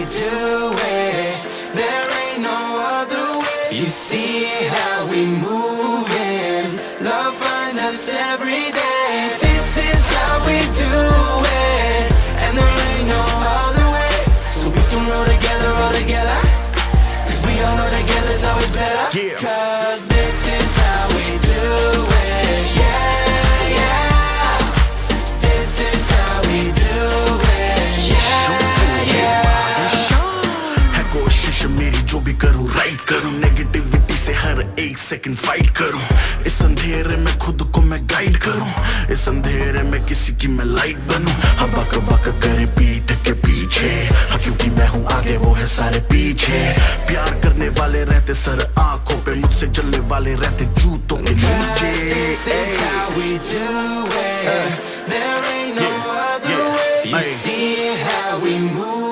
do it. There ain't no other way. You see how we moving. Love finds us every day. This is how we do it. And there ain't no other way. So we can roll together, roll together. Cause we all know together's always better. Yeah. Cause this is how we do it. Yeah, yeah. This is how we do it. Yeah, yeah. है कोशिश मेरी जो भी करूं right करूं negativity से हर एक second fight करूं इस अंधेरे में खुद को मैं गाइड करूं इस अंधेरे में किसी की मैं लाइट बनूं हाँ बक बक करे पीठ के पीछे हाँ क्योंकि मैं हूं आगे वो है सारे पीछे प्यार करने वाले रहते सर आंखों पे मुझसे जलने वाले रहते जूतों के नीचे This is how we do it. There ain't no other way. You see how we move.